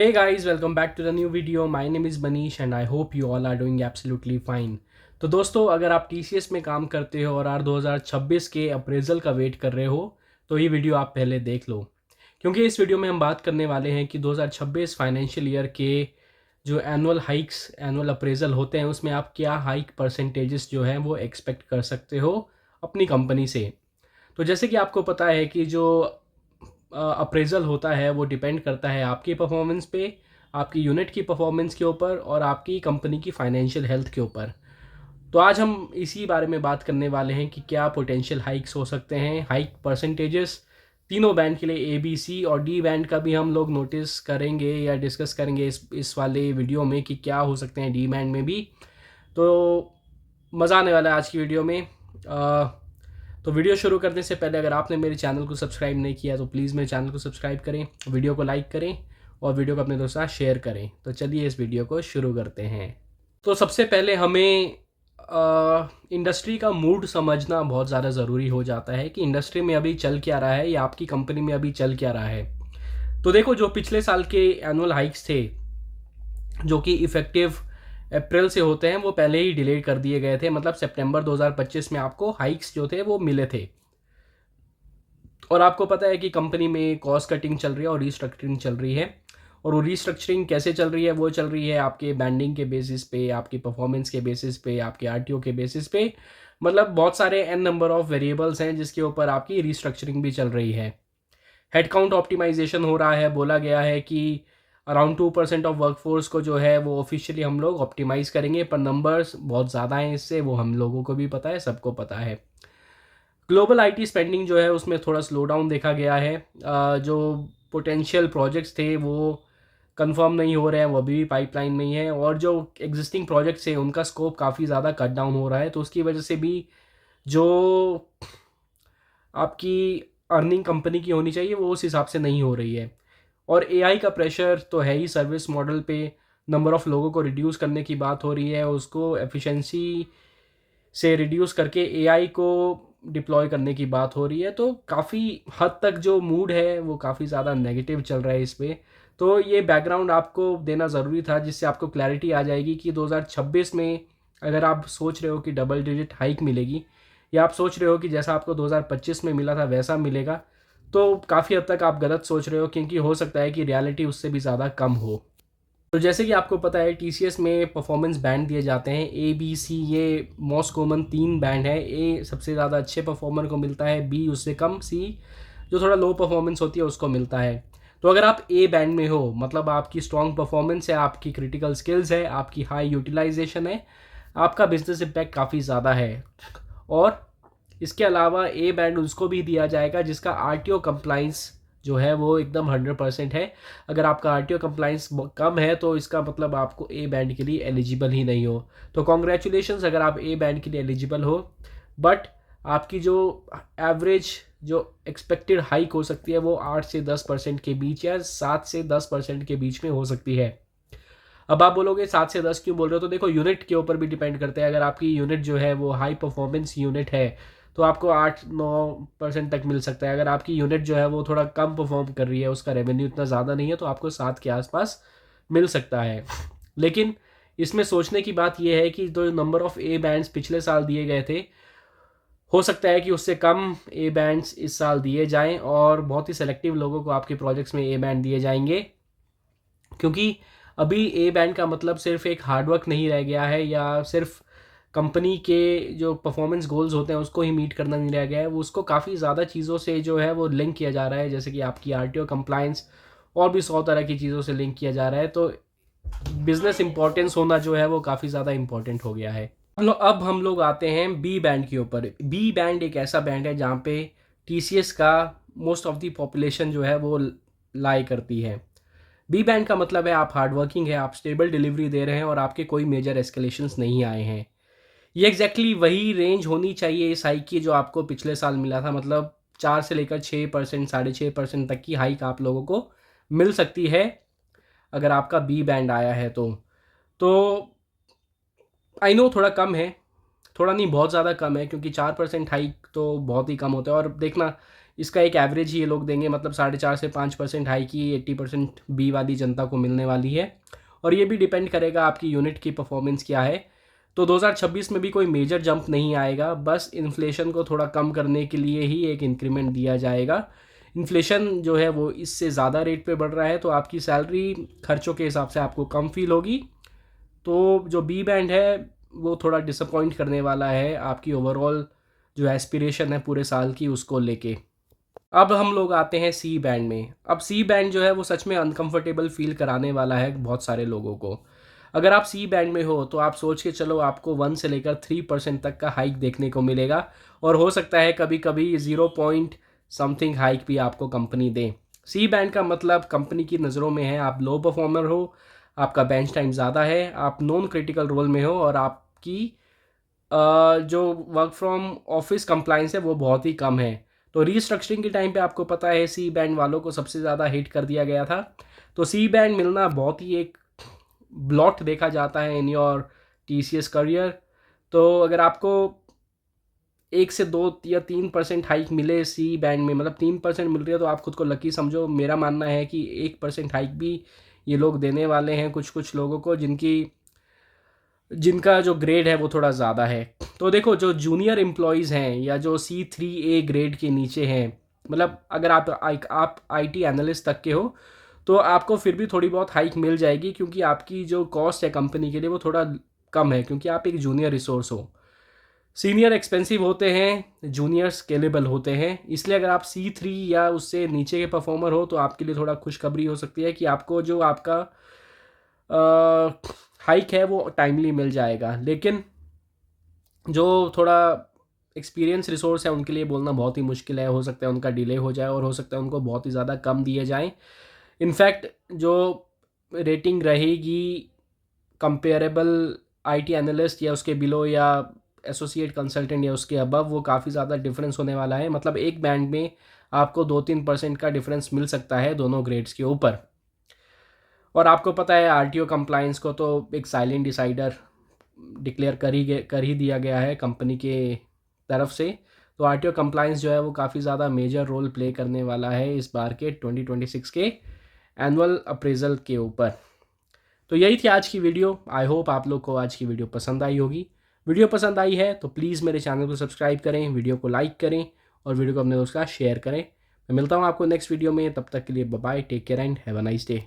Hey guys, welcome back to the new video. My name is Manish and I hope you all are doing absolutely fine. तो दोस्तों, अगर आप TCS में काम करते हो और 2026 के अप्रेजल का वेट कर रहे हो तो ये वीडियो आप पहले देख लो, क्योंकि इस वीडियो में हम बात करने वाले हैं कि 2026 फाइनेंशियल ईयर के जो एनुअल अप्रेजल होते हैं उसमें आप क्या हाइक परसेंटेजेस जो हैं वो एक्सपेक्ट कर सकते हो अपनी कंपनी से। तो जैसे कि आपको पता है कि जो अप्रेजल होता है वो डिपेंड करता है आपकी परफॉर्मेंस पे, आपकी यूनिट की परफॉर्मेंस के ऊपर और आपकी कंपनी की फाइनेंशियल हेल्थ के ऊपर। तो आज हम इसी बारे में बात करने वाले हैं कि क्या पोटेंशियल हाइक्स हो सकते हैं, हाइक परसेंटेजेस तीनों बैंड के लिए, A B C और D बैंड का भी हम लोग नोटिस करेंगे या डिस्कस करेंगे इस वाले वीडियो में कि क्या हो सकते हैं D बैंड में भी। तो मज़ा आने वाला है आज की वीडियो में। तो वीडियो शुरू करने से पहले अगर आपने मेरे चैनल को सब्सक्राइब नहीं किया तो प्लीज़ मेरे चैनल को सब्सक्राइब करें, वीडियो को लाइक करें और वीडियो को अपने दोस्तों के साथ शेयर करें। तो चलिए इस वीडियो को शुरू करते हैं। तो सबसे पहले हमें इंडस्ट्री का मूड समझना बहुत ज़्यादा ज़रूरी हो जाता है कि इंडस्ट्री में अभी चल क्या रहा है या आपकी कंपनी में अभी चल क्या रहा है। तो देखो, जो पिछले साल के एनुअल हाइक्स थे जो कि इफ़ेक्टिव अप्रैल से होते हैं वो पहले ही डिले कर दिए गए थे। मतलब सितंबर 2025 में आपको हाइक्स जो थे वो मिले थे। और आपको पता है कि कंपनी में कॉस्ट कटिंग चल रही है और रीस्ट्रक्चरिंग चल रही है। और वो रीस्ट्रक्चरिंग कैसे चल रही है? वो चल रही है आपके बैंडिंग के बेसिस पे, आपकी परफॉर्मेंस के बेसिस पे, आपके RTO के बेसिस पे। मतलब बहुत सारे n नंबर ऑफ वेरिएबल्स हैं जिसके ऊपर आपकी रीस्ट्रक्चरिंग भी चल रही है। हेडकाउंट ऑप्टिमाइजेशन हो रहा है। बोला गया है कि अराउंड 2% ऑफ वर्कफोर्स को जो है वो ऑफिशियली हम लोग ऑप्टिमाइज़ करेंगे, पर नंबर्स बहुत ज़्यादा हैं इससे, वो हम लोगों को भी पता है, सबको पता है। ग्लोबल IT स्पेंडिंग जो है उसमें थोड़ा स्लो डाउन देखा गया है। जो पोटेंशियल प्रोजेक्ट्स थे वो कंफर्म नहीं हो रहे हैं, वो अभी भी पाइपलाइन में ही है। और जो एग्जिस्टिंग प्रोजेक्ट्स हैं उनका स्कोप काफ़ी ज़्यादा कट डाउन हो रहा है, तो उसकी वजह से भी जो आपकी अर्निंग कंपनी की होनी चाहिए वो उस हिसाब से नहीं हो रही है। और AI का प्रेशर तो है ही सर्विस मॉडल पे। नंबर ऑफ़ लोगों को रिड्यूस करने की बात हो रही है, उसको एफिशिएंसी से रिड्यूस करके AI को डिप्लॉय करने की बात हो रही है। तो काफ़ी हद तक जो मूड है वो काफ़ी ज़्यादा नेगेटिव चल रहा है इस पे। तो ये बैकग्राउंड आपको देना ज़रूरी था जिससे आपको क्लैरिटी आ जाएगी कि 2026 में अगर आप सोच रहे हो कि डबल डिजिट हाइक मिलेगी, या आप सोच रहे हो कि जैसा आपको 2025 में मिला था वैसा मिलेगा, तो काफ़ी हद तक आप गलत सोच रहे हो, क्योंकि हो सकता है कि रियलिटी उससे भी ज़्यादा कम हो। तो जैसे कि आपको पता है TCS में परफॉर्मेंस बैंड दिए जाते हैं A B C। ये मोस्ट कॉमन 3 बैंड है। A सबसे ज़्यादा अच्छे परफॉर्मर को मिलता है, B उससे कम, C जो थोड़ा लो परफॉर्मेंस होती है उसको मिलता है। तो अगर आप A बैंड में हो, मतलब आपकी स्ट्रॉन्ग परफॉर्मेंस है, आपकी क्रिटिकल स्किल्स है, आपकी हाई यूटिलाइजेशन है, आपका बिजनेस इम्पैक्ट काफ़ी ज़्यादा है। और इसके अलावा A बैंड उसको भी दिया जाएगा जिसका RTO कंप्लाइंस जो है वो एकदम 100% है। अगर आपका RTO कंप्लाइंस कम है तो इसका मतलब आपको A बैंड के लिए एलिजिबल ही नहीं हो। तो कॉन्ग्रेचुलेशंस अगर आप A बैंड के लिए एलिजिबल हो, बट आपकी जो एवरेज जो एक्सपेक्टेड हाइक हो सकती है वो 8 से 10% के बीच या 7 से 10% के बीच में हो सकती है। अब आप बोलोगे 7 से 10 क्यों बोल रहे हो? तो देखो, यूनिट के ऊपर भी डिपेंड करता है। अगर आपकी यूनिट जो है वो हाई परफॉर्मेंस यूनिट है तो आपको 8-9% तक मिल सकता है। अगर आपकी यूनिट जो है वो थोड़ा कम परफॉर्म कर रही है, उसका रेवेन्यू इतना ज़्यादा नहीं है, तो आपको 7 के आसपास मिल सकता है। लेकिन इसमें सोचने की बात यह है कि जो नंबर ऑफ़ A बैंड्स पिछले साल दिए गए थे, हो सकता है कि उससे कम A बैंड्स इस साल दिए जाएं और बहुत ही सेलेक्टिव लोगों को आपके प्रोजेक्ट्स में A बैंड दिए जाएंगे। क्योंकि अभी A बैंड का मतलब सिर्फ एक हार्डवर्क नहीं रह गया है, या सिर्फ कंपनी के जो परफॉर्मेंस गोल्स होते हैं उसको ही मीट करना नहीं रह गया है। वो उसको काफ़ी ज़्यादा चीज़ों से जो है वो लिंक किया जा रहा है, जैसे कि आपकी RTO कंप्लायंस और भी 100 तरह की चीज़ों से लिंक किया जा रहा है। तो बिजनेस इंपॉर्टेंस होना जो है वो काफ़ी ज़्यादा इंपॉर्टेंट हो गया है। अब हम लोग आते हैं B बैंड के ऊपर। B बैंड एक ऐसा बैंड है जहाँ पे TCS का मोस्ट ऑफ द पॉपुलेशन जो है वो लाई करती है। B बैंड का मतलब है आप हार्ड वर्किंग है, आप स्टेबल डिलीवरी दे रहे हैं और आपके कोई मेजर एस्केलेशंस नहीं आए हैं। ये एग्जैक्टली वही रेंज होनी चाहिए इस हाइक की जो आपको पिछले साल मिला था। मतलब 4 से लेकर 6%, 6.5% तक की हाइक आप लोगों को मिल सकती है अगर आपका B बैंड आया है तो आई नो थोड़ा कम है, थोड़ा नहीं बहुत ज़्यादा कम है, क्योंकि 4% हाइक तो बहुत ही कम होता है। और देखना, इसका एक एवरेज ही ये लोग देंगे, मतलब 4.5 से 5% हाइक ही 80% बी वाली जनता को मिलने वाली है। और ये भी डिपेंड करेगा आपकी यूनिट की परफॉर्मेंस क्या है। तो 2026 में भी कोई मेजर जंप नहीं आएगा, बस इन्फ्लेशन को थोड़ा कम करने के लिए ही एक इंक्रीमेंट दिया जाएगा। इन्फ्लेशन जो है वो इससे ज़्यादा रेट पे बढ़ रहा है, तो आपकी सैलरी खर्चों के हिसाब से आपको कम फील होगी। तो जो बी बैंड है वो थोड़ा डिसअपॉइंट करने वाला है आपकी ओवरऑल जो एस्पिरेशन है पूरे साल की उसको लेके। अब हम लोग आते हैं सी बैंड में। अब सी बैंड जो है वो सच में अनकंफर्टेबल फील कराने वाला है बहुत सारे लोगों को। अगर आप सी बैंड में हो तो आप सोच के चलो आपको 1 से लेकर 3% तक का हाइक देखने को मिलेगा, और हो सकता है कभी कभी 0 पॉइंट समथिंग हाइक भी आपको कंपनी दे। सी बैंड का मतलब कंपनी की नज़रों में है आप लो परफॉर्मर हो, आपका बेंच टाइम ज़्यादा है, आप नॉन क्रिटिकल रोल में हो, और आपकी जो वर्क फ्रॉम ऑफिस कंप्लाइंस है वो बहुत ही कम है। तो रीस्ट्रक्चरिंग के टाइम पे आपको पता है सी बैंड वालों को सबसे ज़्यादा हिट कर दिया गया था। तो सी बैंड मिलना बहुत ही एक ब्लॉट देखा जाता है इन योर टीसीएस करियर। तो अगर आपको 1 से 2 या 3% हाइक मिले सी बैंड में, मतलब 3% मिल रही है, तो आप खुद को लकी समझो। मेरा मानना है कि 1% हाइक भी ये लोग देने वाले हैं कुछ कुछ लोगों को जिनका जो ग्रेड है वो थोड़ा ज़्यादा है। तो देखो जो जूनियर एम्प्लॉयज़ हैं या जो C3A ग्रेड के नीचे हैं, मतलब अगर आप आईटी एनालिस्ट तक के हो तो आपको फिर भी थोड़ी बहुत हाइक मिल जाएगी, क्योंकि आपकी जो कॉस्ट है कंपनी के लिए वो थोड़ा कम है, क्योंकि आप एक जूनियर रिसोर्स हो। सीनियर एक्सपेंसिव होते हैं, जूनियर स्केलेबल होते हैं, इसलिए अगर आप C3 या उससे नीचे के परफॉर्मर हो तो आपके लिए थोड़ा खुशखबरी हो सकती है कि आपको जो आपका हाइक है वो टाइमली मिल जाएगा। लेकिन जो थोड़ा एक्सपीरियंस रिसोर्स है उनके लिए बोलना बहुत ही मुश्किल है। हो सकता है उनका डिले हो जाए, और हो सकता है उनको बहुत ही ज़्यादा कम दिए जाएं। इनफैक्ट जो रेटिंग रहेगी कंपेरेबल आईटी एनालिस्ट या उसके बिलो या एसोसिएट कंसल्टेंट या उसके अबव, वो काफ़ी ज़्यादा डिफरेंस होने वाला है। मतलब एक बैंड में आपको 2-3% का डिफरेंस मिल सकता है दोनों ग्रेड्स के ऊपर। और आपको पता है आरटीओ कंप्लायंस को तो एक साइलेंट डिसाइडर डिक्लेयर कर ही दिया गया है कंपनी के तरफ से। तो आरटीओ कंप्लायंस जो है वो काफ़ी ज़्यादा मेजर रोल प्ले करने वाला है इस बार के 2026 के एनुअल अप्रेजल के ऊपर। तो यही थी आज की वीडियो। आई होप आप लोग को आज की वीडियो पसंद आई होगी। वीडियो पसंद आई है तो प्लीज़ मेरे चैनल को सब्सक्राइब करें, वीडियो को लाइक करें, और वीडियो को अपने दोस्त का शेयर करें। मैं मिलता हूँ आपको नेक्स्ट वीडियो में, तब तक के लिए bye bye, take care and have a nice day.